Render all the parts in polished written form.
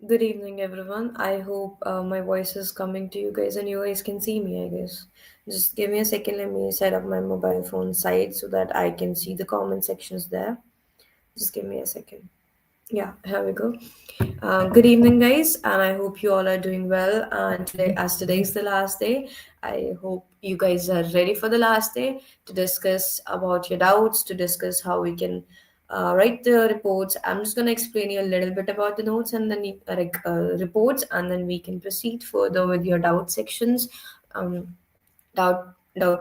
Good evening, everyone. I hope my voice is coming to you guys and you guys can see me, I guess. Just give me a second. Let me set up my mobile phone side so that I can see the comment sections there. Just give me a second. Yeah, here we go. Good evening, guys, and I hope you all are doing well. And today, as today is the last day, I hope you guys are ready for the last day to discuss about your doubts, to discuss how we can write the reports. I'm just gonna explain you a little bit about the notes and then reports, and then we can proceed further with your doubt sections, um, doubt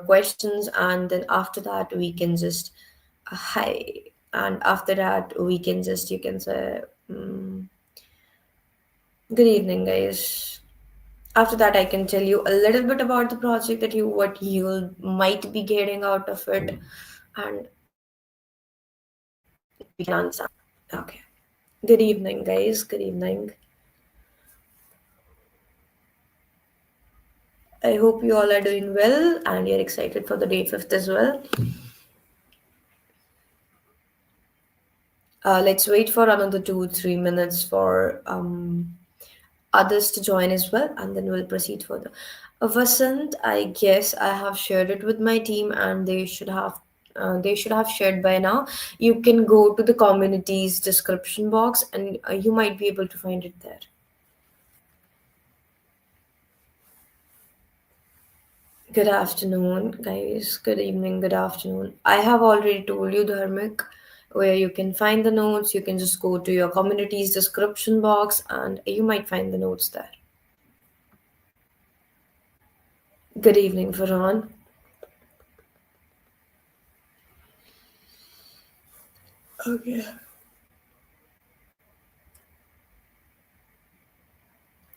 questions, and then after that we can just hi, and after that we can just you can say. Good evening, guys. After that, I can tell you a little bit about the project that you what you might be getting out of it, and we can answer. Okay. Good evening, guys. Good evening. I hope you all are doing well and you're excited for the day fifth as well. Let's wait for another 2 3 minutes for others to join as well, and then we'll proceed further. Vasant, I guess I have shared it with my team, and they should have shared by now. You can go to the community's description box, and you might be able to find it there. Good afternoon, guys. Good evening. Good afternoon. I have already told you, Dharmik, where you can find the notes. You can just go to your community's description box, and you might find the notes there. Good evening, Farhan. Okay.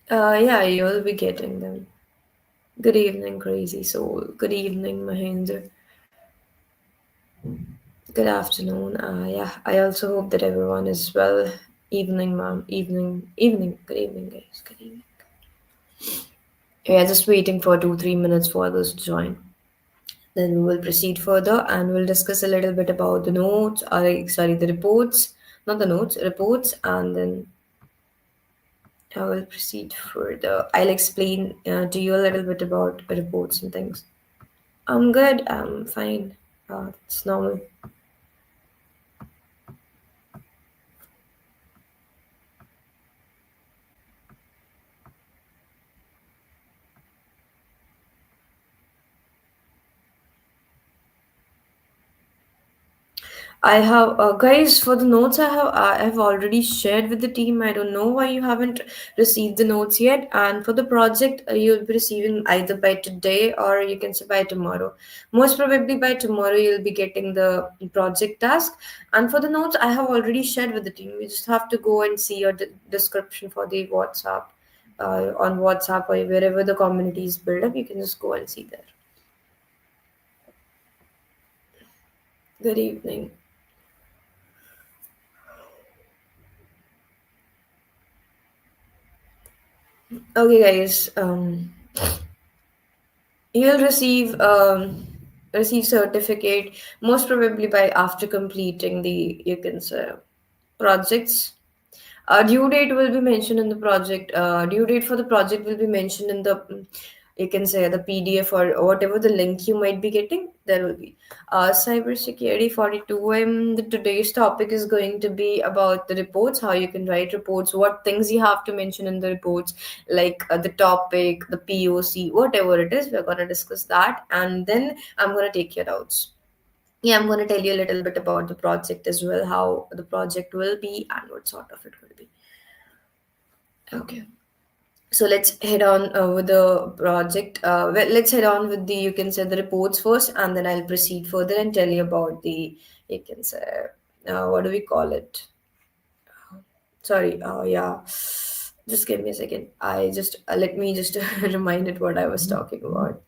Yeah, you'll be getting them. Good evening, Crazy Soul. Good evening, Mahendra. Good afternoon. Yeah, I also hope that everyone is well. Evening, ma'am. Evening. Good evening, guys. Good evening. Yeah, just waiting for 2 3 minutes for others to join. Then we will proceed further and we'll discuss a little bit about the notes, or sorry, the reports, not the notes, reports, and then I will proceed further. I'll explain to you a little bit about reports and things. I'm good. I'm fine. It's normal. I have guys for the notes I have already shared with the team. I don't know why you haven't received the notes yet. And for the project, you'll be receiving either by today or you can say by tomorrow. Most probably by tomorrow you'll be getting the project task. And for the notes, I have already shared with the team. You just have to go and see your description for the WhatsApp. On WhatsApp or wherever the community is built up, you can just go and see there. Good evening. Okay, guys. You'll receive certificate most probably by after completing the you can say projects. Due date will be mentioned in the project. Due date for the project will be mentioned in the you can say the PDF or whatever the link you might be getting. There will be cybersecurity 42. The today's topic is going to be about the reports, how you can write reports, what things you have to mention in the reports, like the topic, the POC, whatever it is. We're gonna discuss that, and then I'm gonna take your doubts. Yeah, I'm going to tell you a little bit about the project as well, how the project will be and what sort of it will be. Okay. So let's head on with the project. Well, let's head on with the, you can say the reports first, and then I'll proceed further and tell you about the, you can say, what do we call it? Sorry. Yeah. Just give me a second. I just, let me just remind it what I was talking about.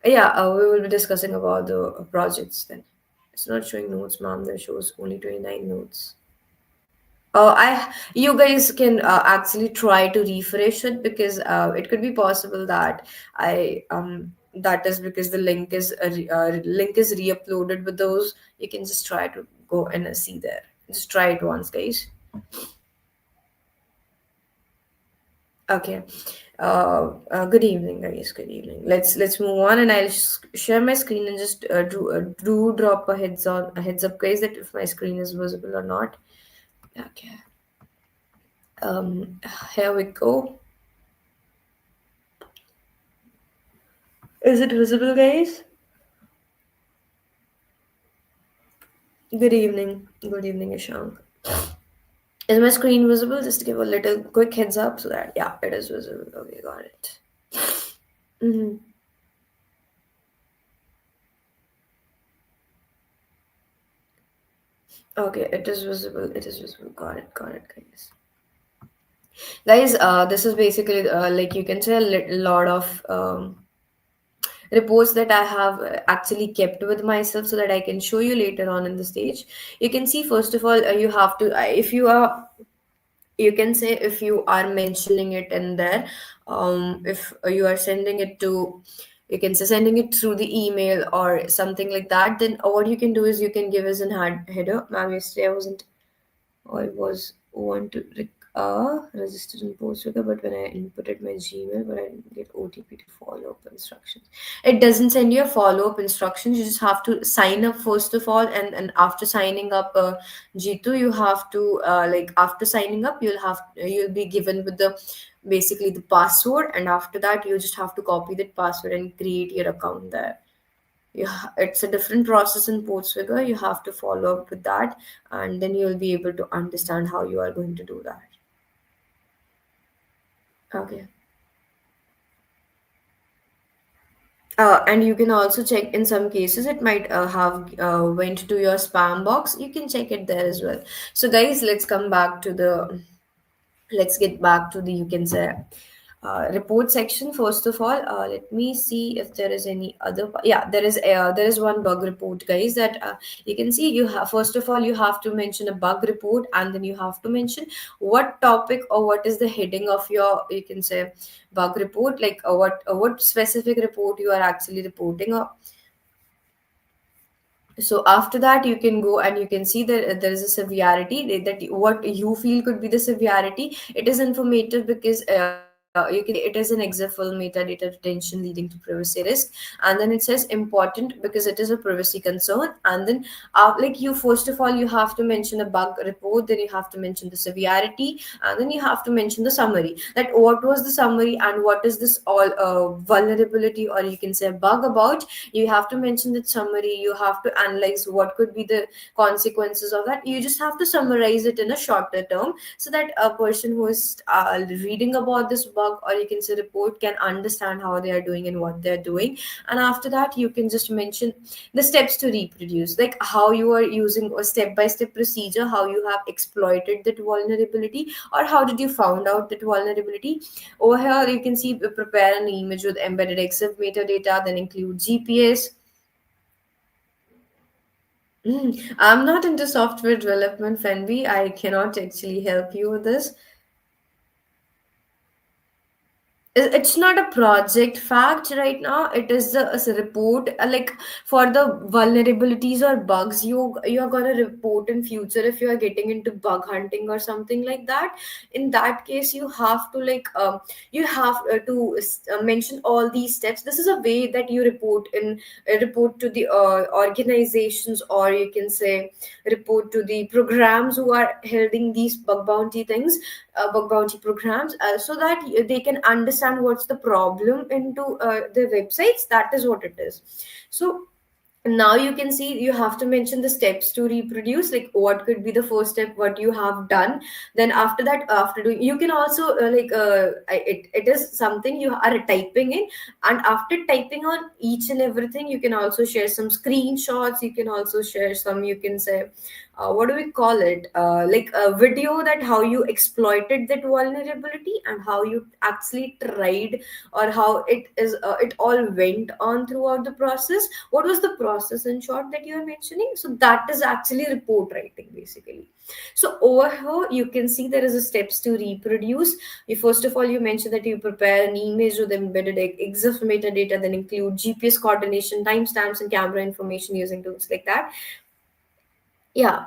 Yeah, we will be discussing about the projects then. It's not showing notes, ma'am. There shows only 29 notes. You guys can actually try to refresh it because it could be possible that that is because the link is re-uploaded with those. You can just try to go and see there. Just try it once, guys. Okay. Good evening, guys. Good evening. Let's move on, and I'll share my screen and just do drop a heads up, guys, that if my screen is visible or not. Okay. Um, Here we go. Is it visible, guys? Good evening. Good evening, Ishank. Is my screen visible? Just to give a little quick heads up so that yeah, it is visible. Okay, got it. Mm-hmm. Okay, it is visible. It is visible. Got it. Got it, guys. Guys, this is basically like you can say lot of reports that I have actually kept with myself so that I can show you later on in the stage. You can see first of all, you have to if you are, you can say if you are mentioning it in there, if you are sending it to, you can say sending it through the email or something like that, then what you can do is you can give us an header. Ma'am, yesterday I wasn't, I was want to registered in Postgres, but when I inputted my Gmail, but I didn't get OTP to follow up instructions. It doesn't send you a follow up instructions. You just have to sign up first of all, and after signing up, Jitu, you have to like after signing up, you'll be given with the basically the password, and after that you just have to copy that password and create your account there. It's a different process in Postfigure. You have to follow up with that, and then you'll be able to understand how you are going to do that. Okay. And you can also check in some cases it might have went to your spam box. You can check it there as well. So guys, let's get back to the, you can say, report section. First of all, let me see if there is any other, yeah, there is one bug report, guys, that you can see. You have, first of all, you have to mention a bug report, and then you have to mention what topic or what is the heading of your, you can say, bug report, like what specific report you are actually reporting. So after that you can go and you can see that there is a severity that what you feel could be the severity. It is informative because you can say it is an example metadata retention leading to privacy risk, and then it says important because it is a privacy concern. And then like you, first of all, you have to mention a bug report, then you have to mention the severity, and then you have to mention the summary, that what was the summary and what is this all vulnerability or you can say bug about. You have to mention that summary. You have to analyze what could be the consequences of that. You just have to summarize it in a shorter term so that a person who is reading about this bug or you can say report can understand how they are doing and what they're doing. And after that you can just mention the steps to reproduce, like how you are using a step by step procedure, how you have exploited that vulnerability, or how did you found out that vulnerability. Over here, you can see prepare an image with embedded EXIF metadata, then include GPS. I'm not into software development, Fenby. I cannot actually help you with this. It's not a project fact right now. It is a report, like for the vulnerabilities or bugs you are going to report in future. If you are getting into bug hunting or something like that, in that case you have to like you have to mention all these steps. This is a way that you report in report to the organizations, or you can say report to the programs who are holding these bug bounty things, bug bounty programs, so that they can understand what's the problem into the websites. That is what it is. So now you can see you have to mention the steps to reproduce, like what could be the first step what you have done. Then after that, after doing, you can also it is something you are typing in, and after typing on each and everything you can also share some screenshots. You can also share some, you can say, what do we call it, like a video that how you exploited that vulnerability and how you actually tried, or how it is it all went on throughout the process. What was the process in short that you are mentioning? So that is actually report writing basically. So over here you can see there is a steps to reproduce. You, first of all, you mentioned that you prepare an image with embedded EXIF metadata, then include GPS coordination, timestamps, and camera information using tools like that. Yeah.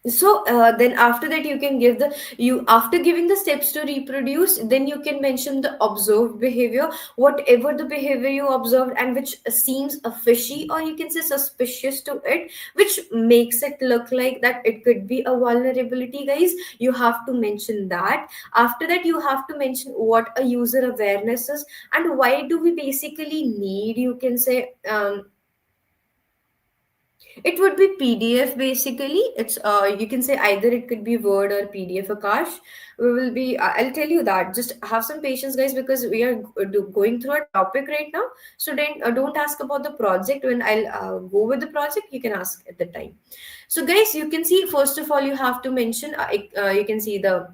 So then after that you can give the, you after giving the steps to reproduce, then you can mention the observed behavior, whatever the behavior you observed and which seems a fishy, or you can say suspicious to it, which makes it look like that it could be a vulnerability, guys. You have to mention that. After that you have to mention what a user awareness is, and why do we basically need, you can say, it would be PDF basically. It's you can say either it could be Word or PDF, Akash. We will be. I'll tell you that. Just have some patience, guys, because we are going through a topic right now. So then don't ask about the project. When I'll go with the project, you can ask at the time. So guys, you can see first of all you have to mention. You can see the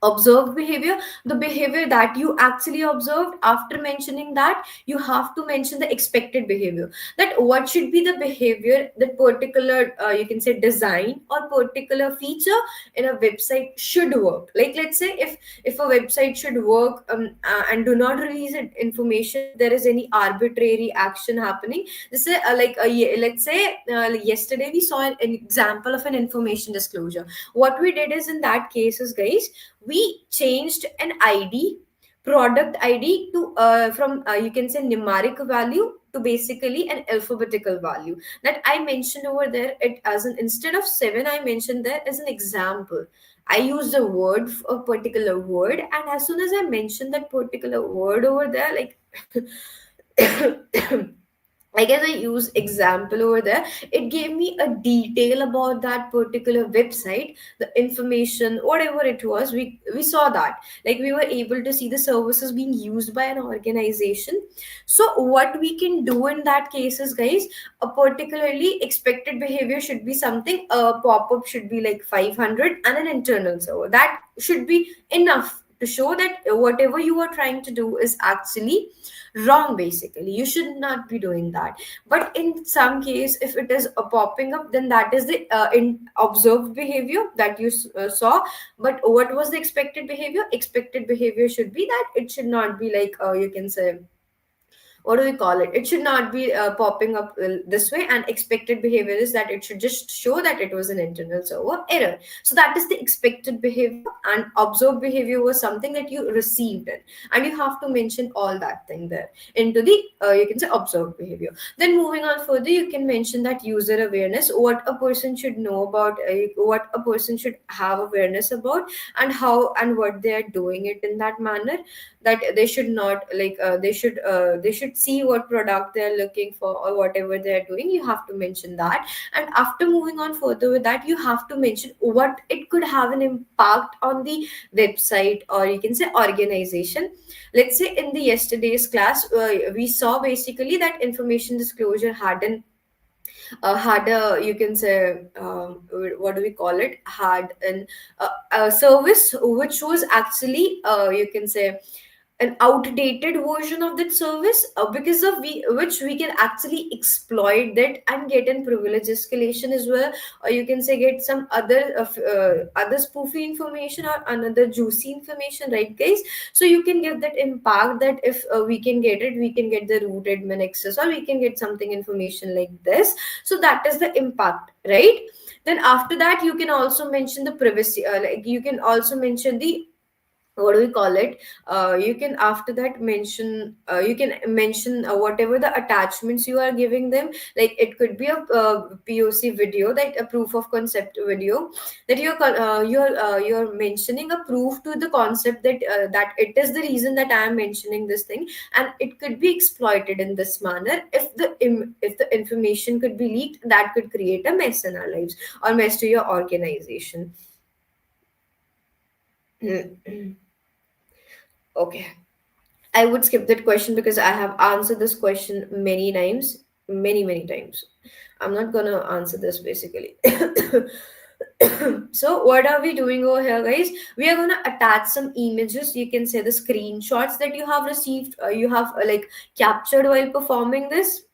observed behavior, the behavior that you actually observed. After mentioning that, you have to mention the expected behavior, that what should be the behavior that particular you can say design or particular feature in a website should work. Like let's say if a website should work and do not release it information if there is any arbitrary action happening. This is let's say yesterday we saw an example of an information disclosure. What we did is, in that cases, guys, we changed an ID, product ID, to from you can say numeric value to basically an alphabetical value. That I mentioned over there, it as an, instead of 7, I mentioned there as an example. I used a word, a particular word, and as soon as I mentioned that particular word over there, like I guess I use example over there. It gave me a detail about that particular website, the information, whatever it was. We saw that, like we were able to see the services being used by an organization. So what we can do in that cases, guys, a particularly expected behavior should be something. A pop up should be like 500, and an internal server that should be enough to show that whatever you are trying to do is actually wrong. Basically you should not be doing that. But in some case, if it is popping up, then that is the observed behavior that you saw. But what was the expected behavior? Expected behavior should be that it should not be like you can say, what do we call it, it should not be popping up this way. And expected behavior is that it should just show that it was an internal server error. So that is the expected behavior, and observed behavior was something that you received it, and you have to mention all that thing there into the you can say observed behavior. Then moving on further, you can mention that user awareness, what a person should know about, what a person should have awareness about, and how and what they are doing it in that manner. That they should not like they should see what product they're looking for or whatever they're doing. You have to mention that. And after moving on further with that, you have to mention what it could have an impact on the website, or you can say organization. Let's say in the yesterday's class, we saw basically that information disclosure had a, you can say, what do we call it, had a service which was actually you can say an outdated version of that service, because of which we can actually exploit that and get in privilege escalation as well. Or you can say get some other spoofy information or another juicy information, right, guys? So you can get that impact, that if we can get it, we can get the root admin access, or we can get something information like this. So that is the impact, right? Then after that, you can also mention the privacy, like you can also mention the, what do we call it, you can after that mention, you can mention whatever the attachments you are giving them. Like it could be a POC video, that a proof of concept video, that you're mentioning a proof to the concept that that it is the reason that I am mentioning this thing, and it could be exploited in this manner. If if the information could be leaked, that could create a mess in our lives, or mess to your organization. Okay, I would skip that question because I have answered this question many times, many times. I'm not gonna answer this basically. So what are we doing over here, guys? We are gonna attach some images. You can say the screenshots that you have received, you have like captured while performing this.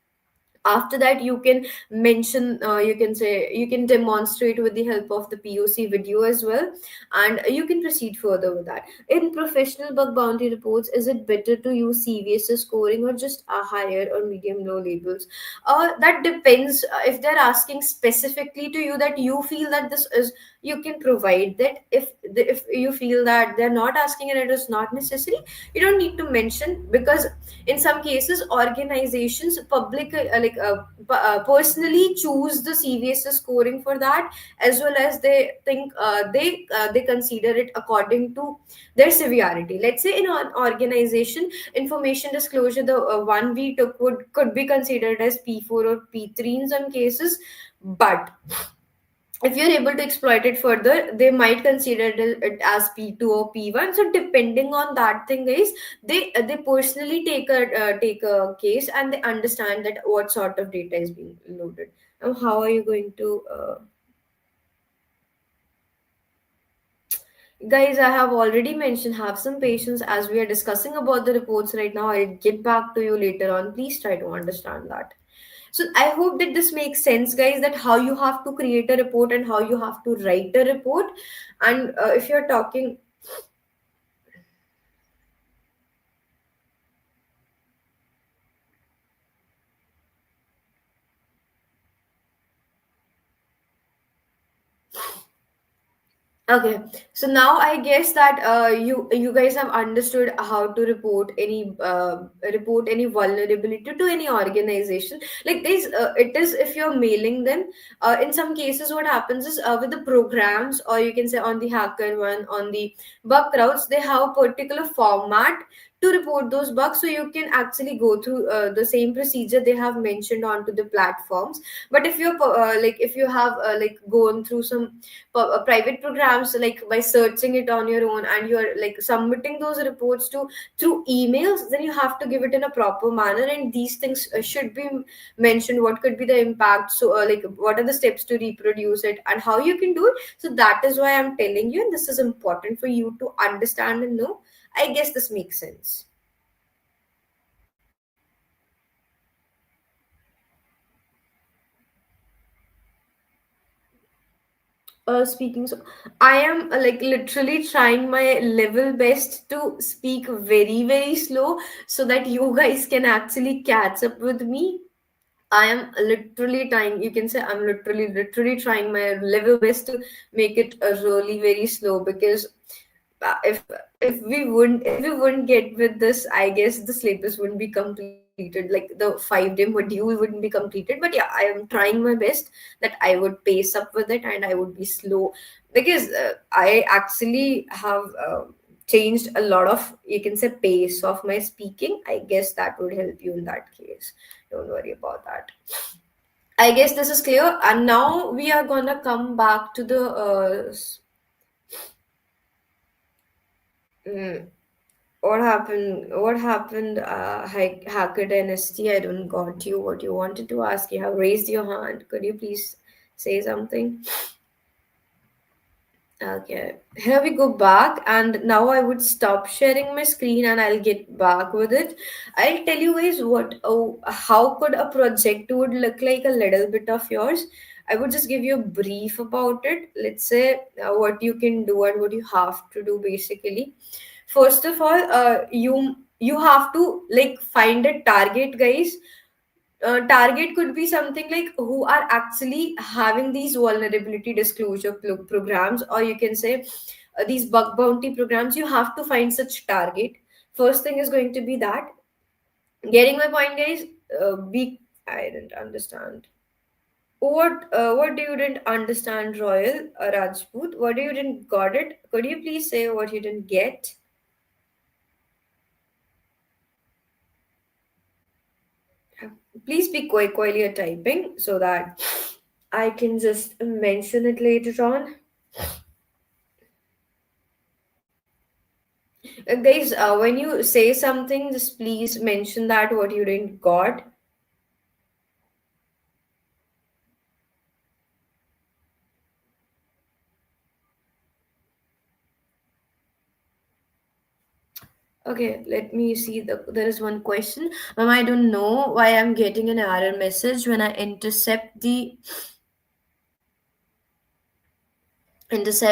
After that, you can mention, you can say, you can demonstrate with the help of the POC video as well, and you can proceed further with that. In professional bug bounty reports, is it better to use CVSS scoring or just a higher or medium low labels? That depends. If they're asking specifically to you that you feel that this is, you can provide that. If you feel that they're not asking and it is not necessary, you don't need to mention, because in some cases organizations public personally choose the CVSS scoring for that, as well as they think they consider it according to their severity. Let's say in an organization, information disclosure, the one we took would could be considered as P4 or P3 in some cases, but if you're able to exploit it further, they might consider it as P2 or P1. So depending on that thing, guys, they personally take a case, and they understand that what sort of data is being loaded. Now, how are you going to guys? I have already mentioned, have some patience as we are discussing about the reports right now. I'll get back to you later on. Please try to understand that. So I hope that this makes sense, guys, that how you have to create a report and how you have to write a report. And if you're talking, okay, so now I guess that you guys have understood how to report any vulnerability to any organization. Like this, it is if you're mailing them. In some cases, what happens is with the programs, or you can say on the hacker one, on the bug crowds, they have a particular format to report those bugs. So you can actually go through the same procedure they have mentioned onto the platforms. But if you're if you have gone through some private programs, like by searching it on your own, and you're like submitting those reports to through emails, then you have to give it in a proper manner, and these things should be mentioned, what could be the impact, so what are the steps to reproduce it and how you can do it. So that is why I'm telling you, and this is important for you to understand and know. I guess this makes sense. Speaking, so I am literally trying my level best to speak very, very slow so that you guys can actually catch up with me. I am literally trying, you can say I'm literally trying my level best to make it really very slow, because if we wouldn't get with this, I guess the syllabus wouldn't be completed. Like the 5-day module wouldn't be completed. But yeah, I am trying my best that I would pace up with it and I would be slow, because I actually have changed a lot of, you can say, pace of my speaking. I guess that would help you in that case. Don't worry about that. I guess this is clear. And now we are gonna come back to the mm, what happened? What happened? Hacker Dynasty. I don't got you. What you wanted to ask? You have raised your hand. Could you please say something? Okay, here we go back, and now I would stop sharing my screen and I'll get back with it. I'll tell you guys how could a project would look like, a little bit of yours. I would just give you a brief about it. Let's say what you can do and what you have to do basically. First of all, you have to like find a target, guys. Target could be something like who are actually having these vulnerability disclosure programs, or you can say these bug bounty programs. You have to find such target. First thing is going to be that. Getting my point, guys? Be I didn't understand. What do you didn't understand, Royal Rajput? What do you didn't got it? Could you please say what you didn't get? Please be quick while you're typing so that I can just mention it later on. Guys, when you say something, just please mention that what you didn't got. Okay, let me see. There is one question. Ma'am, I don't know why I'm getting an error message when I intercept the just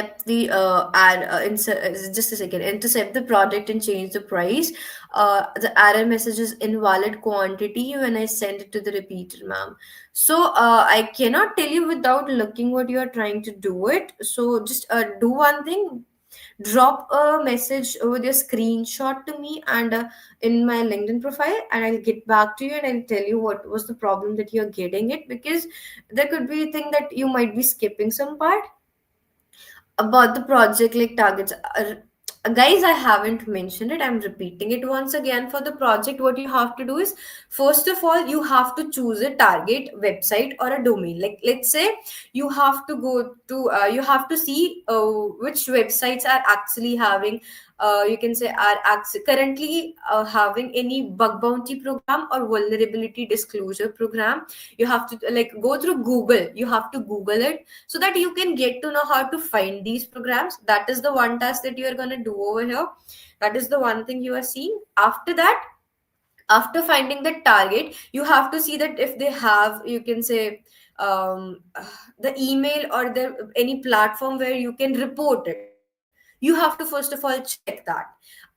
a second, intercept the product and change the price. The error message is invalid quantity when I send it to the repeater, ma'am. So I cannot tell you without looking what you are trying to do it. So just do one thing, drop a message with your screenshot to me and in my LinkedIn profile, and I'll get back to you and I'll tell you what was the problem that you're getting it, because there could be a thing that you might be skipping some part about the project like targets. Guys, I haven't mentioned it, I'm repeating it once again. For the project, what you have to do is, first of all, you have to choose a target website or a domain. Like, let's say you have to go to you have to see which websites are actually having you can say are currently having any bug bounty program or vulnerability disclosure program. You have to like go through Google, you have to Google it so that you can get to know how to find these programs. That is the one task that you are going to do over here. That is the one thing you are seeing. After that, after finding the target, you have to see that if they have, you can say, the email or the any platform where you can report it. You have to first of all check that.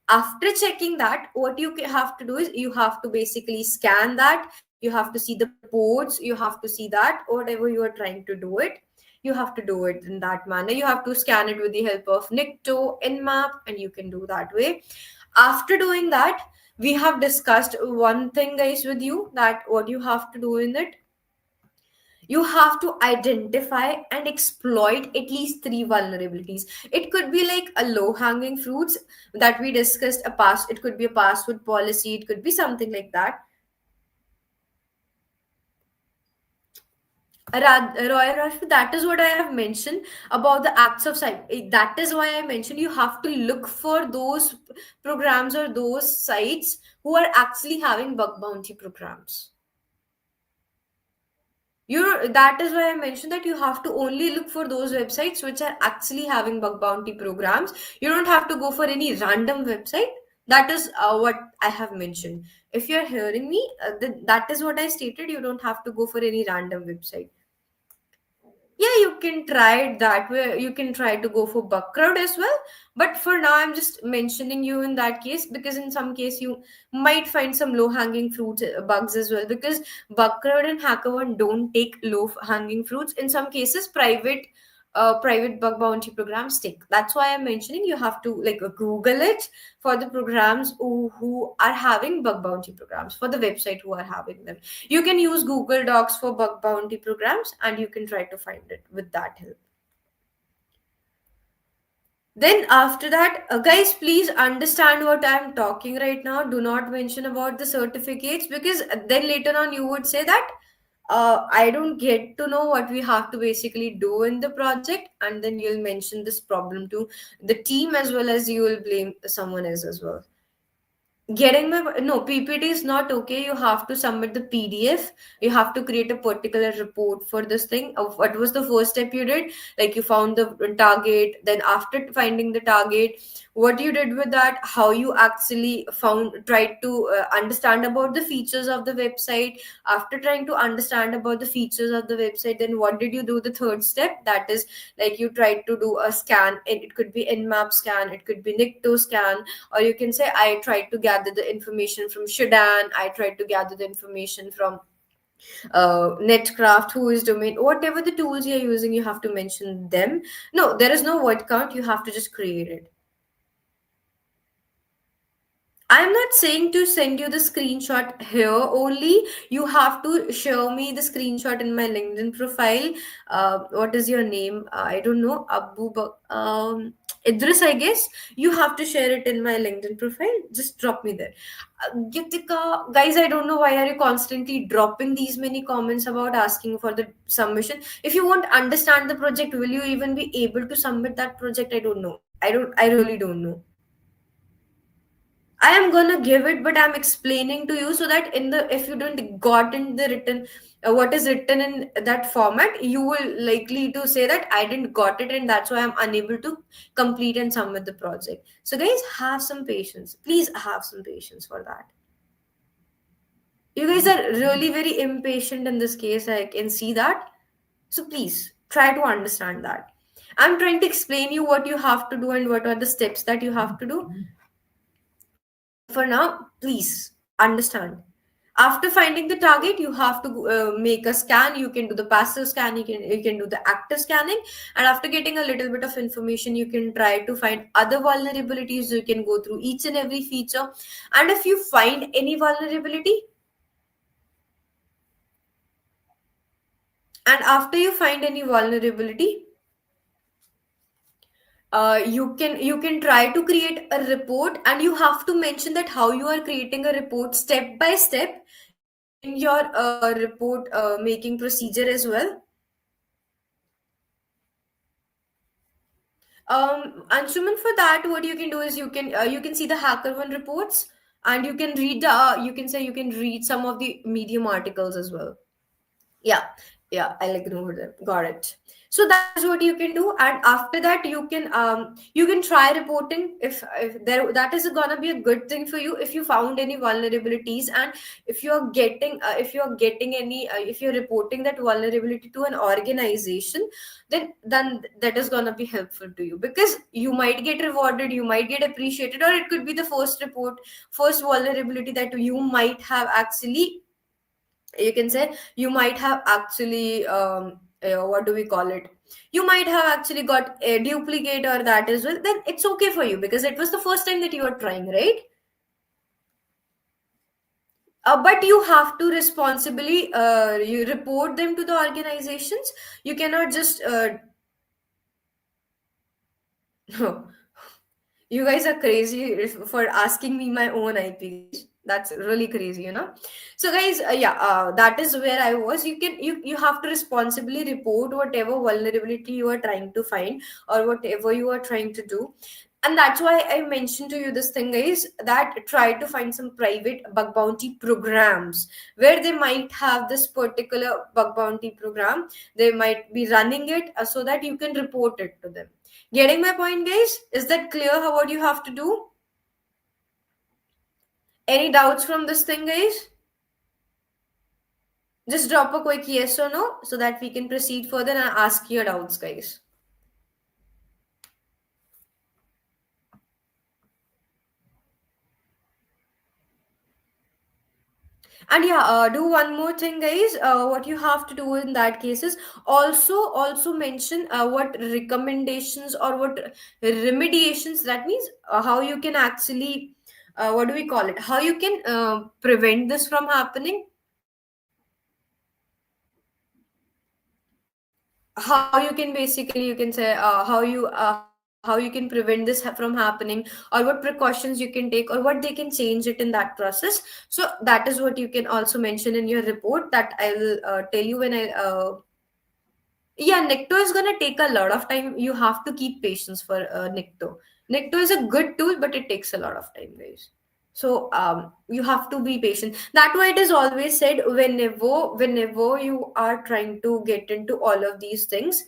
After checking that, what you have to do is you have to basically scan that. You have to see the reports, you have to see that whatever you are trying to do it, you have to do it in that manner. You have to scan it with the help of Nikto, Nmap, and you can do that way. After doing that, we have discussed one thing, guys, with you, that what you have to do in it, you have to identify and exploit at least three vulnerabilities. It could be like a low hanging fruits that we discussed a past. It could be a password policy, it could be something like that. Royal Rashmi, that is what I have mentioned about the acts of cyber. That is why I mentioned you have to look for those programs or those sites who are actually having bug bounty programs. You That is why I mentioned that you have to only look for those websites which are actually having bug bounty programs. You don't have to go for any random website. That is what I have mentioned. If you're hearing me, that is what I stated. You don't have to go for any random website. Yeah, you can try it that way. You can try to go for bug crowd as well. But for now, I'm just mentioning you in that case because in some case you might find some low hanging fruits bugs as well. Because bug crowd and HackerOne don't take low hanging fruits. In some cases, private bug bounty programs take. That's why I'm mentioning you have to like Google it for the programs who are having bug bounty programs, for the website who are having them. You can use Google Docs for bug bounty programs and you can try to find it with that help. Then after that, guys, please understand what I'm talking right now. Do not mention about the certificates, because then later on you would say that I don't get to know what we have to basically do in the project, and then you'll mention this problem to the team as well as you will blame someone else as well. Getting my no, PPT is not okay. You have to submit the PDF. You have to create a particular report for this thing of what was the first step you did. Like you found the target, then after finding the target, what you did with that, how you actually tried to understand about the features of the website. After trying to understand about the features of the website, then what did you do, the third step, that is like you tried to do a scan. It could be Nmap scan, it could be Nikto scan, or you can say I tried to gather the information from Shudan, I tried to gather the information from Netcraft, who is domain, whatever the tools you're using, you have to mention them. No, there is no word count, you have to just create it. I'm not saying to send you the screenshot here only. You have to show me the screenshot in my LinkedIn profile. What is your name? I don't know. Idris, I guess. You have to share it in my LinkedIn profile. Just drop me there. Gitika, guys, I don't know why are you constantly dropping these many comments about asking for the submission. If you won't understand the project, will you even be able to submit that project? I don't know. I really don't know. I am gonna give it, but I'm explaining to you so that in the if you don't got in the written what is written in that format, you will likely to say that I didn't got it and that's why I'm unable to complete and submit the project. So guys, have some patience. Please have some patience for that. You guys are really very impatient in this case. I can see that. So please try to understand that. I'm trying to explain you what you have to do and what are the steps that you have to do. For now, please understand. After finding the target, you have to make a scan. You can do the passive scan. You can do the active scanning, and after getting a little bit of information, you can try to find other vulnerabilities. You can go through each and every feature, and if you find any vulnerability, and after you find any vulnerability, you can try to create a report, and you have to mention that how you are creating a report step by step in your report making procedure as well. Anshuman, for that, what you can do is you can see the HackerOne reports, and you can read some of the Medium articles as well. Yeah, yeah, I'll ignore them. Got it. So that is what you can do, and after that, you can try reporting if there that is gonna be a good thing for you if you found any vulnerabilities, and if you're getting any if you're reporting that vulnerability to an organization, then that is gonna be helpful to you because you might get rewarded, you might get appreciated, or it could be the first vulnerability that you might have actually, you can say, you might have actually what do we call it, you might have actually got a duplicate or that as well, then it's okay for you because it was the first time that you were trying, right? But you have to responsibly you report them to the organizations. You cannot just you guys are crazy for asking me my own IP, guys. That's really crazy, you know. So guys, yeah, that is where I was. You have to responsibly report whatever vulnerability you are trying to find or whatever you are trying to do. And that's why I mentioned to you this thing, guys, that try to find some private bug bounty programs where they might have this particular bug bounty program. They might be running it so that you can report it to them. Getting my point, guys? Is that clear how what you have to do? Any doubts from this thing, guys? Just drop a quick yes or no so that we can proceed further and ask your doubts, guys. And yeah, do one more thing, guys. What you have to do in that case is also mention what recommendations or what remediations. That means how you can actually what do we call it? How you can prevent this from happening, how you can basically, you can say, how you can prevent this from happening, or what precautions you can take, or what they can change it in that process. So that is what you can also mention in your report, that I will tell you when I yeah, Necto is going to take a lot of time. You have to keep patience for Necto is a good tool, but it takes a lot of time, guys. So you have to be patient. That why it is always said, whenever you are trying to get into all of these things,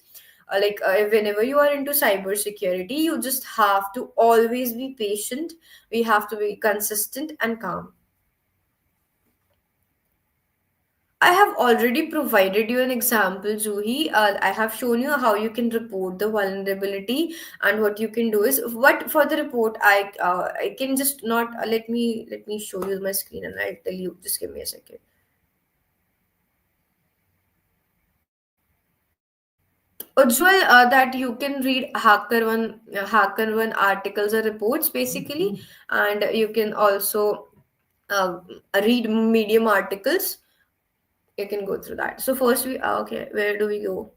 whenever you are into cybersecurity, you just have to always be patient. We have to be consistent and calm. I have already provided you an example, Juhi. I have shown you how you can report the vulnerability, and what you can do is, what for the report. I can just not let me show you my screen and I'll tell you. Just give me a second. Ujjwal, that you can read HackerOne articles or reports basically, and you can also uh, read Medium articles. You can go through that. So first okay, where do we go?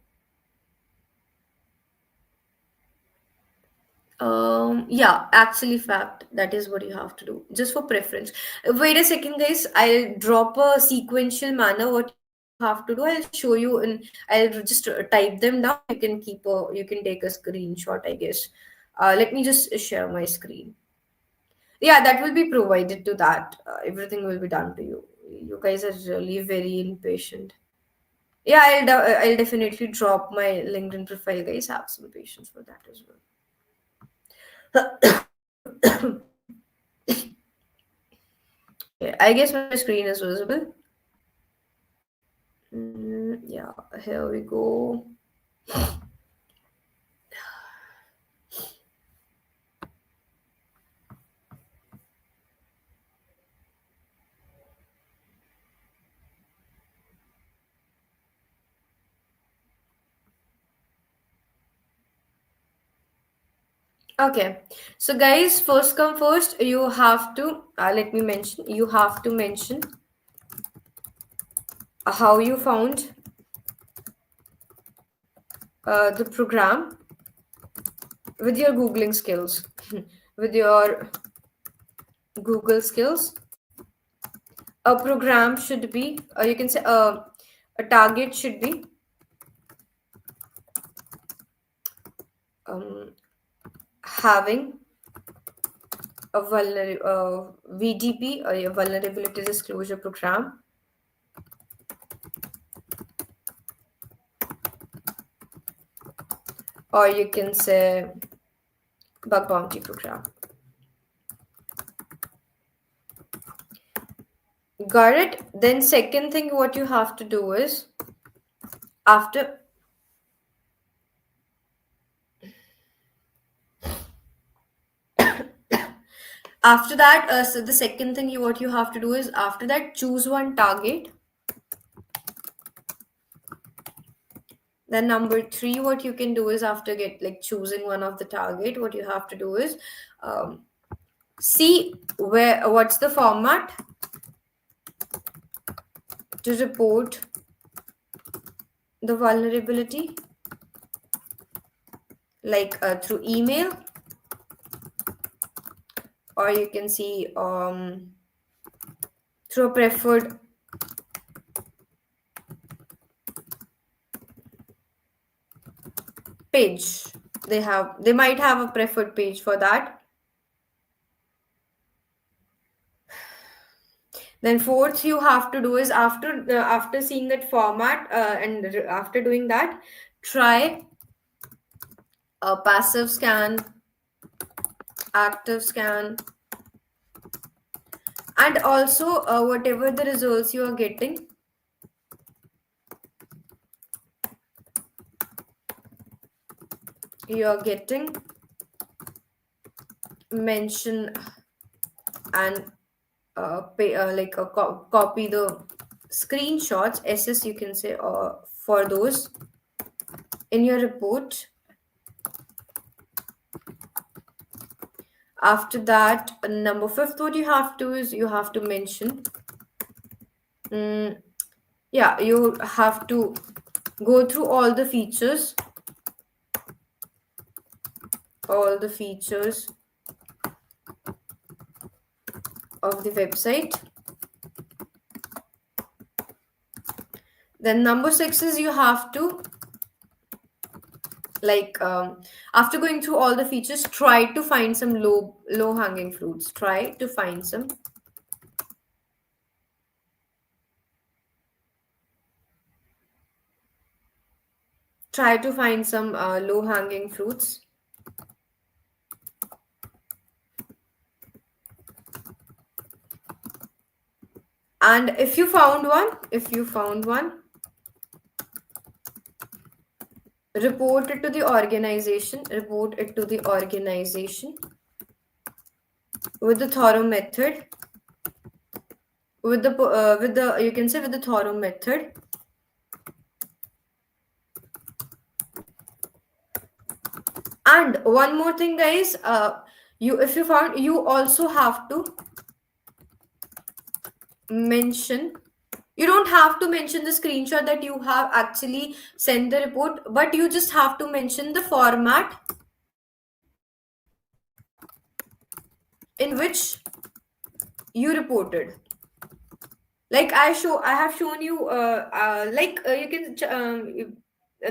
Yeah, actually, fact. That is what you have to do. Just for preference. Wait a second, guys. I'll drop a sequential manner. What you have to do, I'll show you, and I'll just type them down. You can take a screenshot, I guess. Let me just share my screen. Yeah, that will be provided to that. Everything will be done to you. You guys are really very impatient. Yeah, I'll definitely drop my LinkedIn profile, guys. Have some patience for that as well. Okay, I guess my screen is visible. Yeah, here we go. Okay, so guys, first come first, you have to let me mention. You have to mention how you found the program with your Googling skills, with your Google skills. A program should be, you can say, a target should be um, having a VDP, or a vulnerability disclosure program, or you can say bug bounty program. Got it? Then second thing what you have to do is after after that, so the second thing what you have to do is after that choose one target. Then number three, what you can do is after get like choosing one of the target, what you have to do is um, see what's the format to report the vulnerability, like through email, or you can see through a preferred page. They might have a preferred page for that. Then fourth you have to do is after seeing that format after doing that, try a passive scan, active scan, and also whatever the results you are getting mention and copy the screenshots ss you can say for those in your report. After that, number fifth, what you have to is you have to mention mm, yeah, you have to go through all the features of the website. Then number six is you have to after going through all the features, try to find some low hanging fruits. Try to find some low hanging fruits. And if you found one, report it to the organization with the thorough method, with the you can say with the thorough method. And one more thing, guys, if you found, you also have to mention, you don't have to mention the screenshot that you have actually sent the report, but you just have to mention the format in which you reported. Like I have shown you you can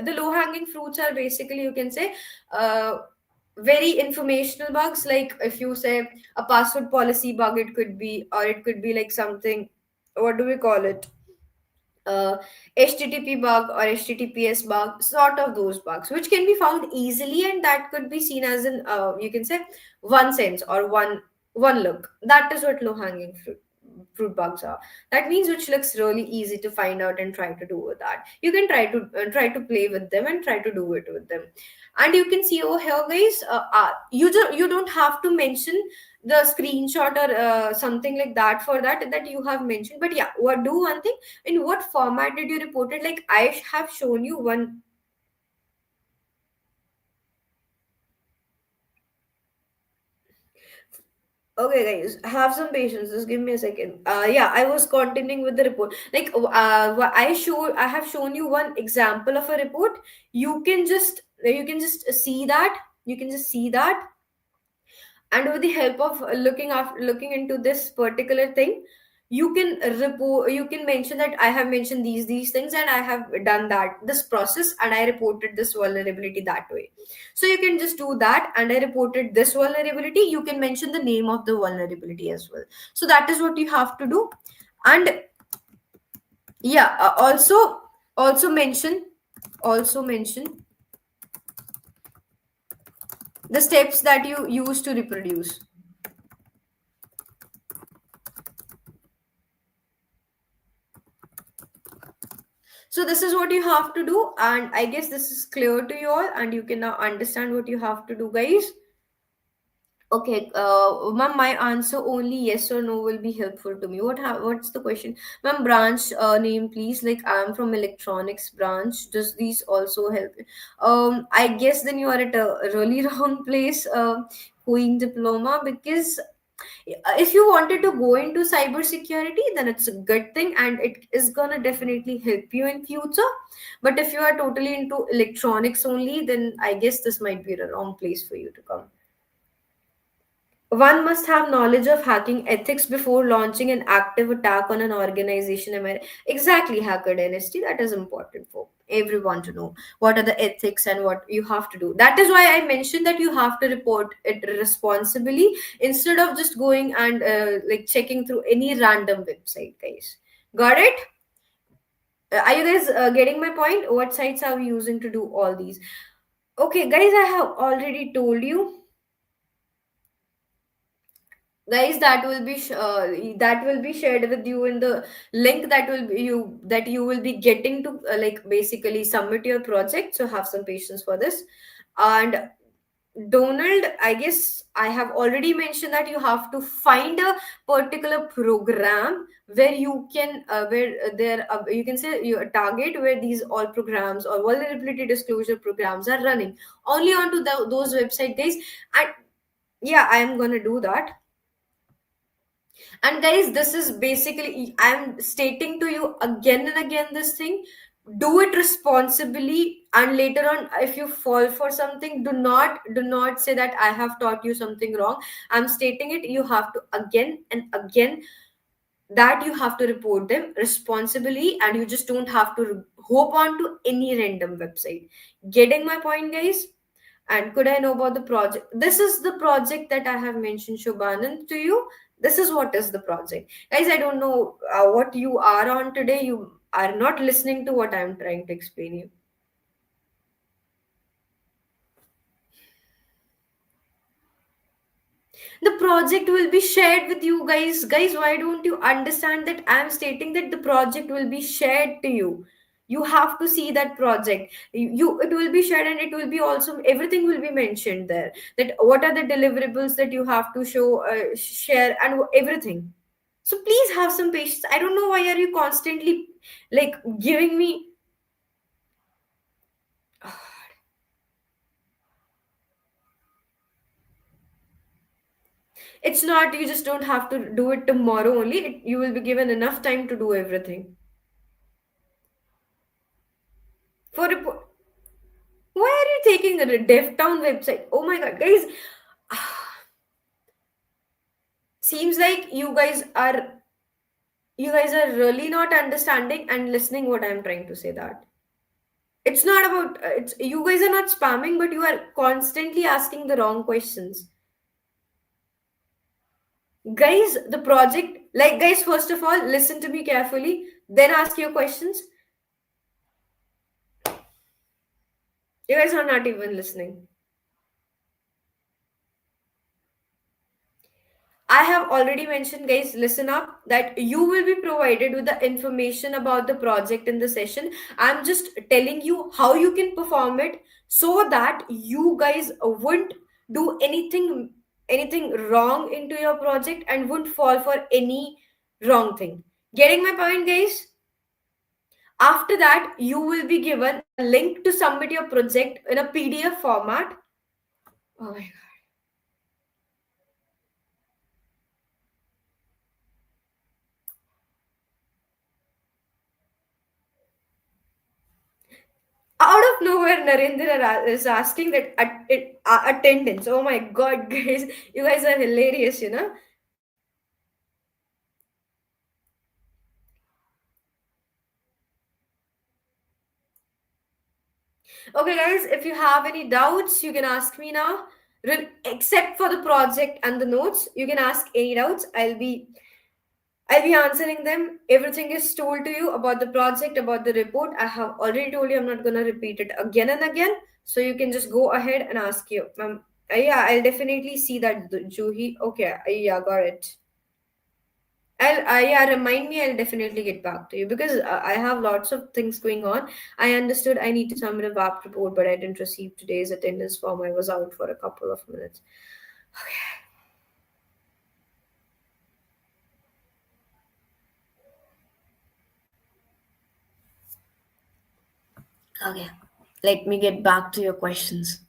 the low hanging fruits are basically, you can say, uh, very informational bugs, like if you say a password policy bug, it could be, or it could be like something, what do we call it, uh, HTTP bug or HTTPS bug, sort of those bugs, which can be found easily, and that could be seen as an, you can say, one sense or one look. That is what low hanging fruit bugs are. That means which looks really easy to find out and try to do with that. You can try to play with them and try to do it with them. And you can see over here, guys. You don't have to mention the screenshot or something like that for that you have mentioned. But yeah, what do one thing, in what format did you report it? Like I have shown you one. Okay, guys, have some patience. Just give me a second. Yeah, I was continuing with the report. Like, I have shown you one example of a report. You can just see that. You can just see that, and with the help of looking into this particular thing, you can mention that I have mentioned these things, and I have done that this process, and I reported this vulnerability that way. So you can just do that, and I reported this vulnerability. You can mention the name of the vulnerability as well. So that is what you have to do. And yeah, also mention the steps that you use to reproduce. So this is what you have to do, and I guess this is clear to you all, and you can now understand what you have to do, guys. Okay, ma'am, my answer only yes or no will be helpful to me. What's the question, ma'am? Branch name, please. Like I'm from electronics branch. Does these also help? I guess then you are at a really wrong place. Going diploma, because if you wanted to go into cybersecurity, then it's a good thing and it is gonna definitely help you in future. But if you are totally into electronics only, then I guess this might be the wrong place for you to come. One must have knowledge of hacking ethics before launching an active attack on an organization. Am I right? Exactly, hacker dynasty. That is important for everyone to know. What are the ethics and what you have to do? That is why I mentioned that you have to report it responsibly instead of just going and like checking through any random website, guys. Got it? Are you guys getting my point? What sites are we using to do all these? Okay, guys, I have already told you, guys, that will be shared with you in the link that you will be getting to like basically submit your project. So have some patience for this. And Donald, I guess I have already mentioned that you have to find a particular program where you can where there you can say your target where these all programs or vulnerability disclosure programs are running only onto those website, guys. And yeah, I am gonna do that. And guys, this is basically, I'm stating to you again and again this thing. Do it responsibly, and later on, if you fall for something, do not say that I have taught you something wrong. I'm stating it. You have to again and again that you have to report them responsibly, and you just don't have to hope on to any random website. Getting my point, guys? And could I know about the project? This is the project that I have mentioned, Shobhanan, to you. This is what is the project. Guys, I don't know what you are on today. You are not listening to what I'm trying to explain you. The project will be shared with you, guys. Guys, why don't you understand that I'm stating that the project will be shared to you? You have to see that project. It will be shared, and it will be also, everything will be mentioned there, that what are the deliverables that you have to show, share, and everything. So please have some patience. I don't know why are you constantly like giving me. It's not, you just don't have to do it tomorrow only. You will be given enough time to do everything. For report, why are you taking the DevTown website? Oh my god, guys. Seems like you guys are really not understanding and listening what I'm trying to say that. It's not about it's you guys are not spamming, but you are constantly asking the wrong questions. Guys, the project, like, guys, first of all, listen to me carefully, then ask your questions. You guys are not even listening. I have already mentioned, guys, listen up, that you will be provided with the information about the project in the session. I'm just telling you how you can perform it so that you guys wouldn't do anything wrong into your project and wouldn't fall for any wrong thing. Getting my point, guys? After that, you will be given a link to submit your project in a PDF format. Oh my out of nowhere Narendra is asking that attendance. Oh my god, guys, you guys are hilarious. Okay, guys, if you have any doubts you can ask me now. Except for the project and the notes, you can ask any doubts. I'll be answering them. Everything is told to you about the project, about the report. I have already told you. I'm not gonna repeat it again and again. So you can just go ahead and ask you. Yeah, I'll definitely see that, Juhi. Okay, yeah, got it. Yeah, remind me. I'll definitely get back to you because I have lots of things going on. I understood I need to submit a VAP report, but I didn't receive today's attendance form. I was out for a couple of minutes. Okay, let me get back to your questions.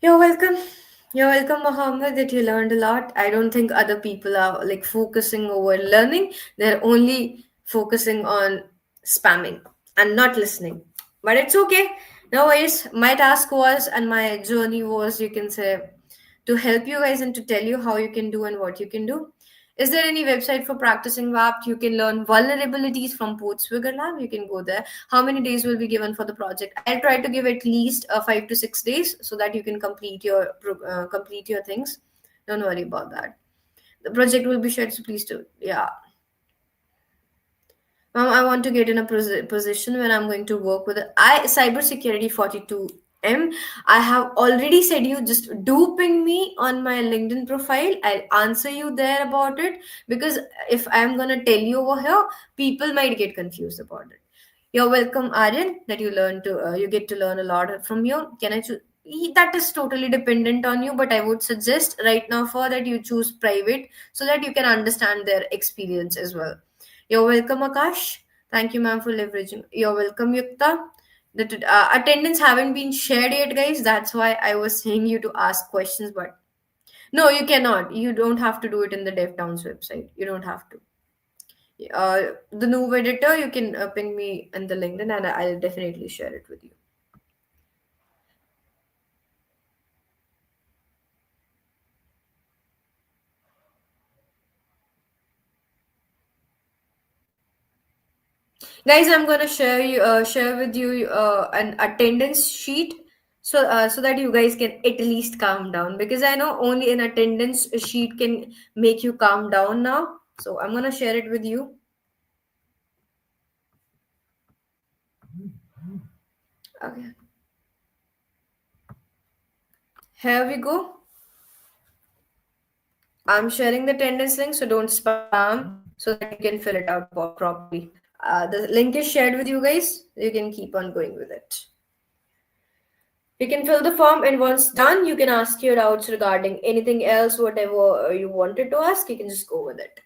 You're welcome. You're welcome, Mohammed, that you learned a lot. I don't think other people are like focusing over learning. They're only focusing on spamming and not listening. But it's okay. No worries. My task was and my journey was, you can say, to help you guys and to tell you how you can do and what you can do. Is there any website for practicing WAP? You can learn vulnerabilities from Lab. You can go there. How many days will be given for the project? I'll try to give at least 5 to 6 days so that you can complete your things. Don't worry about that. The project will be shared, so please do. Yeah. I want to get in a position where I'm going to work with cybersecurity 42M. I have already said you just do ping me on my LinkedIn profile. I'll answer you there about it because if I'm gonna tell you over here, people might get confused about it. You're welcome, Aryan. That you get to learn a lot from you. Can I choose? That is totally dependent on you, but I would suggest right now for that you choose private so that you can understand their experience as well. You're welcome, Akash. Thank you, ma'am, for leveraging. You're welcome, Yukta. The attendance haven't been shared yet, guys. That's why I was saying you to ask questions, but no, you cannot. You don't have to do it in the DevTown's website. You don't have to. The new editor, you can ping me in the LinkedIn, and I'll definitely share it with you. Guys, I'm gonna share with you an attendance sheet so that you guys can at least calm down because I know only an attendance sheet can make you calm down now. So I'm gonna share it with you. Okay, here we go. I'm sharing the attendance link, so don't spam so that you can fill it out properly. The link is shared with you guys. You can keep on going with it. You can fill the form, and once done, you can ask your doubts regarding anything else, whatever you wanted to ask. You can just go with it.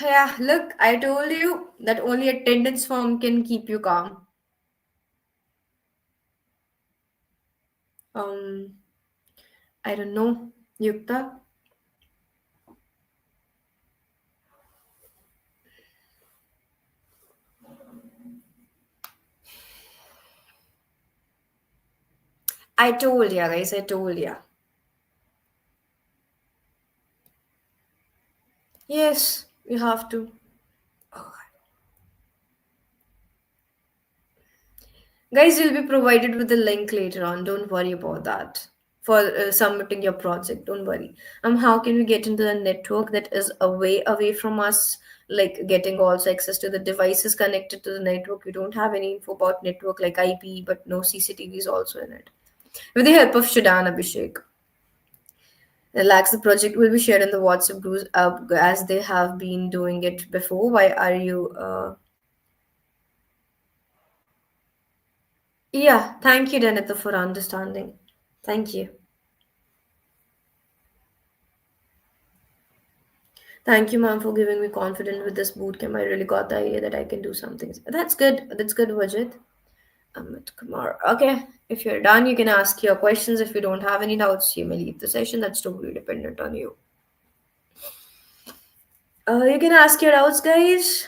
Yeah, look, I told you that only attendance form can keep you calm. Um, I don't know, Yukta. I told ya, guys. I told ya. Yes, you have to. Guys, you'll be provided with the link later on. Don't worry about that. For submitting your project, don't worry. How can we get into the network that is away from us? Like getting also access to the devices connected to the network. We don't have any info about network like IP, but no CCTV is also in it. With the help of Shadan Abhishek. Relax, the project will be shared in the WhatsApp groups as they have been doing it before. Why are you? Yeah, thank you, Danita, for understanding. Thank you. Thank you, ma'am, for giving me confidence with this bootcamp. I really got the idea that I can do something. That's good. That's good, Vajit. Amit Kumar. Okay, if you're done, you can ask your questions. If you don't have any doubts, you may leave the session. That's totally dependent on you. You can ask your doubts, guys.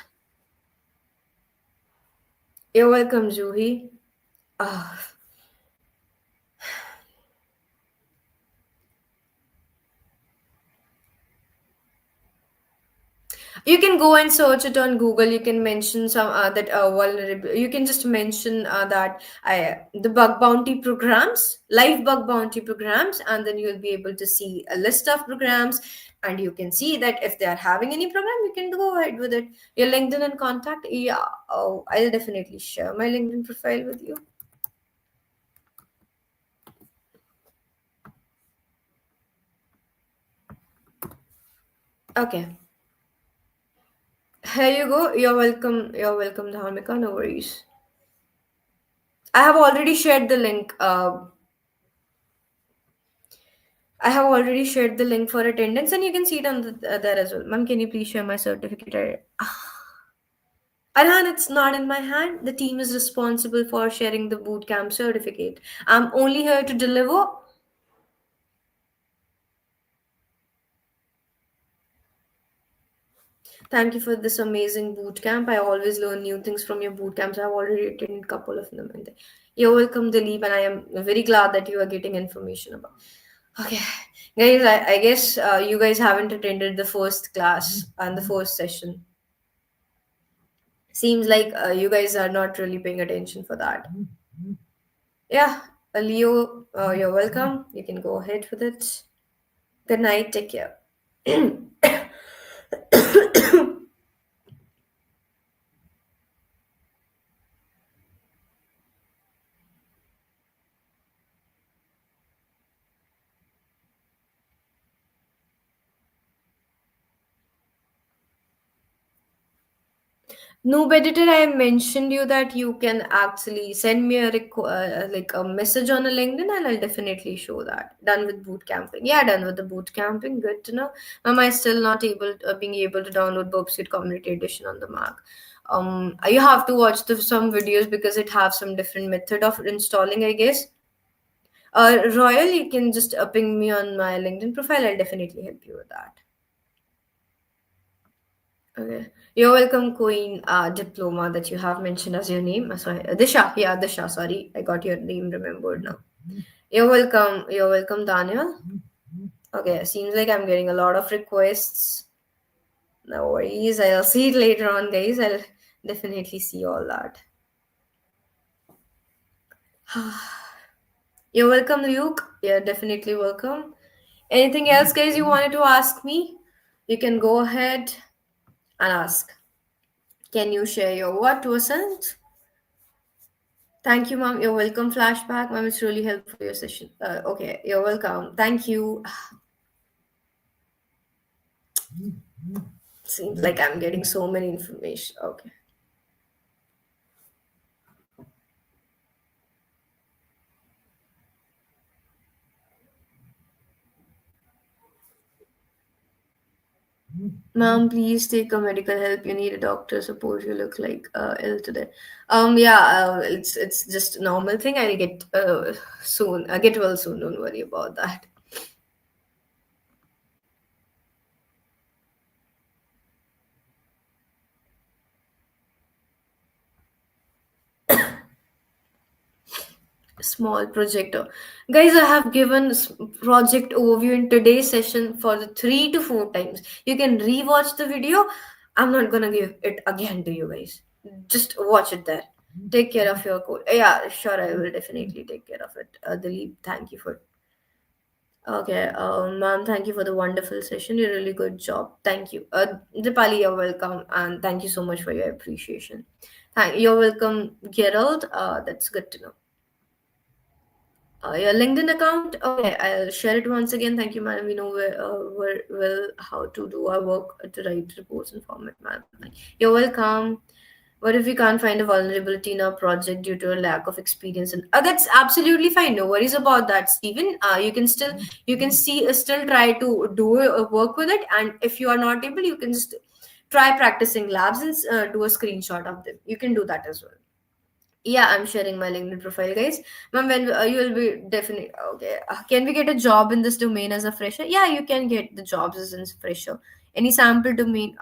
You're welcome, Juhi. Ah, you can go and search it on Google. You can mention some that vulnerable. You can just mention that the bug bounty programs, live bug bounty programs, and then you'll be able to see a list of programs, and you can see that if they are having any program, you can go ahead with it. Your LinkedIn and contact. Yeah, oh, I'll definitely share my LinkedIn profile with you. Okay, here you go. You're welcome. You're welcome, Dharmika. No worries. I have already shared the link. I have already shared the link for attendance, and you can see it on there as well. Ma'am, can you please share my certificate? Arhan, it's not in my hand. The team is responsible for sharing the bootcamp certificate. I'm only here to deliver. Thank you for this amazing bootcamp. I always learn new things from your bootcamps. I've already attended a couple of them. And you're welcome, Dilip, and I am very glad that you are getting information about. Okay, guys, I guess you guys haven't attended the first class and the first session. Seems like you guys are not really paying attention for that. Yeah, Leo, you're welcome. You can go ahead with it. Good night. Take care. Noob editor, I mentioned you that you can actually send me a like a message on a LinkedIn, and I'll definitely show that. Done with boot camping. Yeah, done with the boot camping. Good to know. Am I still not able being able to download Burp Suite Community Edition on the Mac? You have to watch some videos because it have some different method of installing, I guess. Royal, you can just ping me on my LinkedIn profile. I'll definitely help you with that. Okay. You're welcome, Queen Diploma, that you have mentioned as your name. Sorry, Disha. Yeah, Disha. Sorry, I got your name remembered now. You're welcome. You're welcome, Daniel. Okay, seems like I'm getting a lot of requests. No worries. I'll see it later on, guys. I'll definitely see all that. You're welcome, Luke. You're definitely welcome. Anything else, guys, you wanted to ask me? You can go ahead and ask. Can you share your what wasn't? Thank you, ma'am. You're welcome. Flashback, ma'am. It's really helpful for your session. Okay, you're welcome. Thank you. Seems like I'm getting so many information. Okay. Ma'am, please take a medical help. You need a doctor support. You look like ill today. Yeah, it's just a normal thing. I'll get soon. I get well soon. Don't worry about that. Small projector. Guys, I have given project overview in today's session for the 3 to 4 times. You can rewatch the video. I'm not gonna give it again to you guys. Just watch it there. Take care of your code. Yeah, sure, I will definitely take care of it. Dilip, thank you for. Okay, ma'am, thank you for the wonderful session. You really good job. Thank you. Dipali, you're welcome, and thank you so much for your appreciation. You're welcome, Gerald. That's good to know. Your LinkedIn account. Okay, I'll share it once again. Thank you, madam. We know where well how to do our work to write reports and format, madam. You're welcome. What if we can't find a vulnerability in our project due to a lack of experience? And that's absolutely fine. No worries about that, Stephen. You can see still try to do work with it, and if you are not able, you can just try practicing labs and do a screenshot of them. You can do that as well. Yeah, I'm sharing my LinkedIn profile, guys. Ma'am, when you will be definitely okay. Can we get a job in this domain as a fresher? Yeah, you can get the jobs as a fresher. Any sample domain?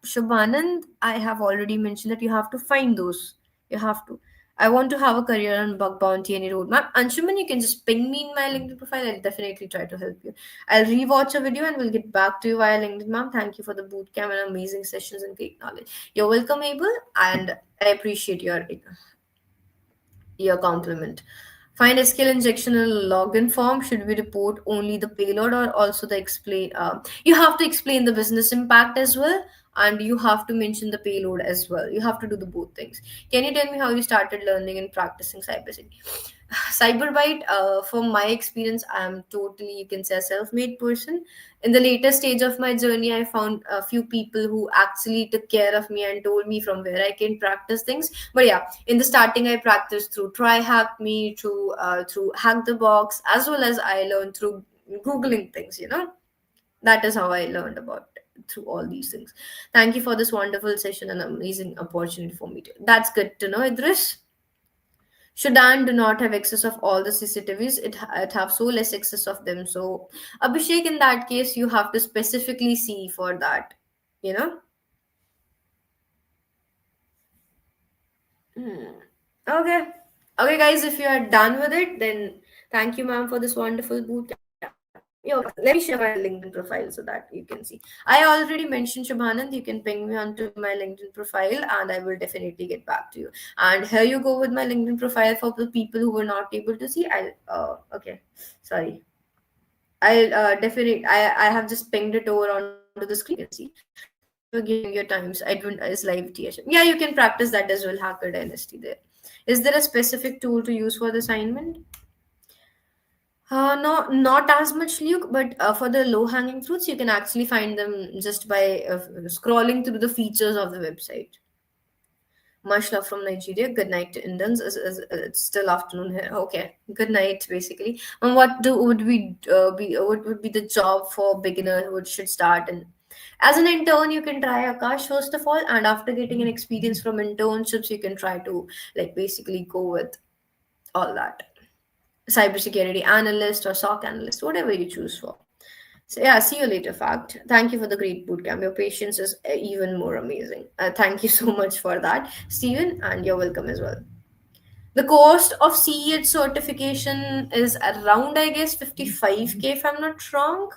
Shubhanand, I have already mentioned that you have to find those. You have to. I want to have a career on bug bounty, any roadmap. Anshuman, you can just ping me in my LinkedIn profile. I'll definitely try to help you. I'll rewatch a video and we'll get back to you via LinkedIn, ma'am. Thank you for the bootcamp and amazing sessions and great knowledge. You're welcome, Abel, and I appreciate your compliment. Find SQL injection in a login form. Should we report only the payload or also the explain? You have to explain the business impact as well, and you have to mention the payload as well. You have to do the both things. Can you tell me how you started learning and practicing cybersecurity? Cyberbite, from my experience, I'm totally, you can say, a self-made person. In the later stage of my journey, I found a few people who actually took care of me and told me from where I can practice things. But yeah, in the starting, I practiced through Try Hack Me, through Hack the Box, as well as I learned through googling things. That is how I learned about through all these things. Thank you for this wonderful session and amazing opportunity for me to. That's good to know, Idris. Sudan do not have access of all the CCTVs. It have so less access of them. So Abhishek, in that case, you have to specifically see for that. You know. Hmm. Okay. Okay, guys. If you are done with it, then thank you, ma'am, for this wonderful bootcamp. Let me share my LinkedIn profile so that you can see. I already mentioned Shubhanand. You can ping me onto my LinkedIn profile, and I will definitely get back to you. And here you go with my LinkedIn profile for the people who were not able to see. I'll okay, sorry. I'll definitely. I have just pinged it over onto the screen. You can see. Thank you for giving your times. I don't is live TSM. Yeah, you can practice that as well. Hacker Dynasty there. Is there a specific tool to use for the assignment? No, not as much, Luke, but for the low-hanging fruits, you can actually find them just by scrolling through the features of the website. Much love from Nigeria. Good night to Indians. It's still afternoon here. Okay, good night, basically. And what do would we be? What would be the job for beginner who should start? And as an intern, you can try Akash first of all, and after getting an experience from internships, you can try to like basically go with all that. Cybersecurity analyst or SOC analyst, whatever you choose for. So yeah, see you later, fact. Thank you for the great bootcamp. Your patience is even more amazing. Thank you so much for that, Steven, and you're welcome as well. The cost of CEH certification is around, I guess, 55K if I'm not wrong.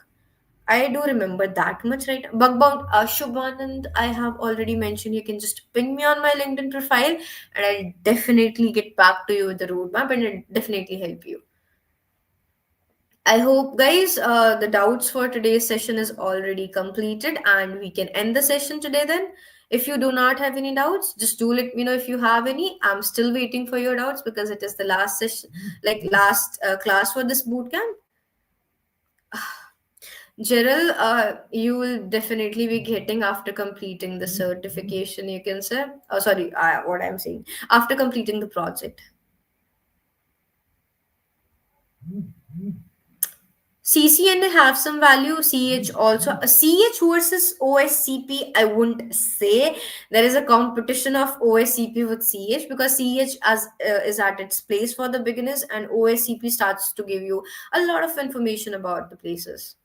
I do remember that much, right? Bugbound Shubhanand, I have already mentioned. You can just ping me on my LinkedIn profile, and I'll definitely get back to you with the roadmap and I'll definitely help you. I hope, guys, the doubts for today's session is already completed and we can end the session today then. If you do not have any doubts, just do let me know if you have any. I'm still waiting for your doubts because it is the last session, like last class for this bootcamp. Gerald, you will definitely be getting after completing the certification, you can say. Oh, sorry, what I'm saying. After completing the project. CCNA have some value. CH also. CH versus OSCP, I wouldn't say there is a competition of OSCP with CH, because CH is at its place for the beginners, and OSCP starts to give you a lot of information about the places.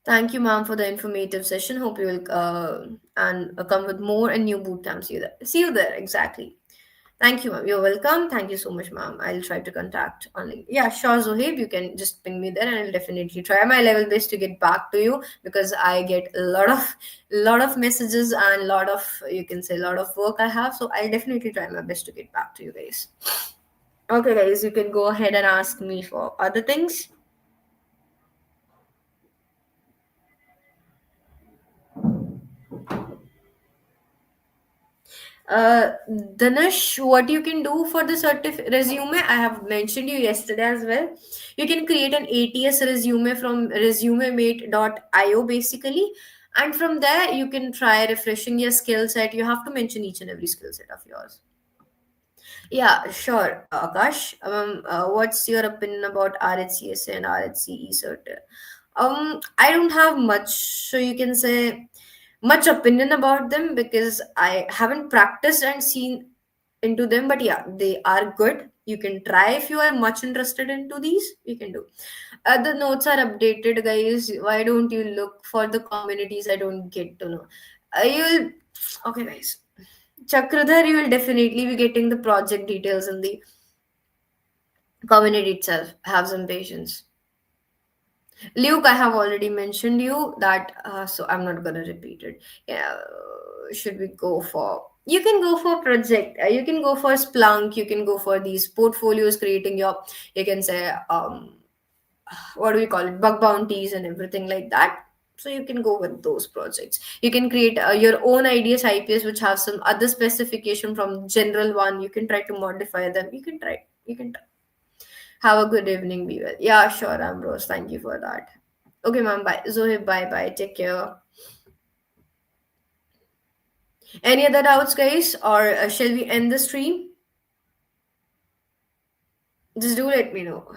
Thank you, ma'am, for the informative session. Hope you will come with more and new boot camps. See you there. See you there. Exactly. Thank you, ma'am. You're welcome. Thank you so much, ma'am. I'll try to contact only. Yeah, sure, Zohaib. You can just ping me there, and I'll definitely try my level best to get back to you, because I get a lot of messages and lot of, you can say, a lot of work I have. So I'll definitely try my best to get back to you guys. Okay, guys, you can go ahead and ask me for other things. Dhanush, what you can do for the resume, I have mentioned you yesterday as well. You can create an ATS resume from resumemate.io basically, and from there you can try refreshing your skill set. You have to mention each and every skill set of yours. Yeah, sure, Akash. What's your opinion about RHCSA and RHCE cert? I don't have much, so you can say much opinion about them, because I haven't practiced and seen into them. But yeah, they are good. You can try if you are much interested into these. You can do. The notes are updated, guys. Why don't you look for the communities? I don't get to know. You'll okay, guys. Chakradhar, you will definitely be getting the project details in the community itself. Have some patience. Luke, I have already mentioned you that, so I'm not gonna repeat it. Yeah, should we go for? You can go for project. You can go for Splunk. You can go for these portfolios, creating your. You can say, what do we call it? Bug bounties and everything like that. So you can go with those projects. You can create your own IDS IPS, which have some other specification from general one. You can try to modify them. You can try. You can try. Have a good evening, be well. Yeah, sure, Ambrose. Thank you for that. Okay, ma'am. Bye. Zohib, bye bye. Take care. Any other doubts, guys? Or shall we end the stream? Just do let me know.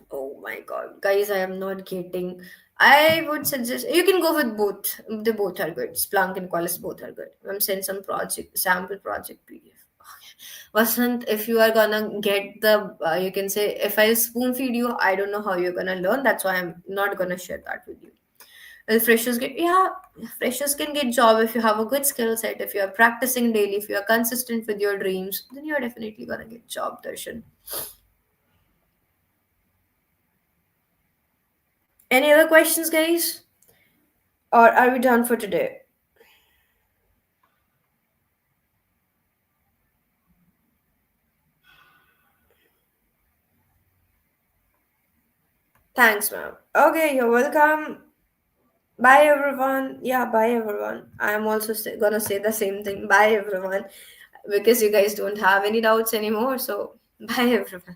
Oh my god, guys, I am not getting. I would suggest you can go with both. They both are good. Splunk and Qualys both are good. I'm sending some project sample project PDF. Vasant, if you are gonna get the, you can say, if I spoon feed you, I don't know how you're gonna learn. That's why I'm not gonna share that with you. Well, freshers can get job if you have a good skill set, if you are practicing daily, if you are consistent with your dreams, then you're definitely gonna get job, Darshan. Any other questions, guys? Or are we done for today? Thanks, ma'am. Okay, you're welcome. Bye, everyone. Yeah, bye, everyone. I'm also gonna say the same thing. Bye, everyone. Because you guys don't have any doubts anymore. So, bye, everyone.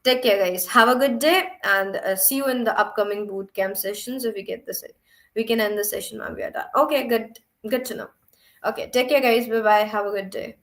Take care, guys. Have a good day, and see you in the upcoming boot camp sessions. If we get this, we can end the session when we are done. Okay, good. Good to know. Okay, take care, guys. Bye bye. Have a good day.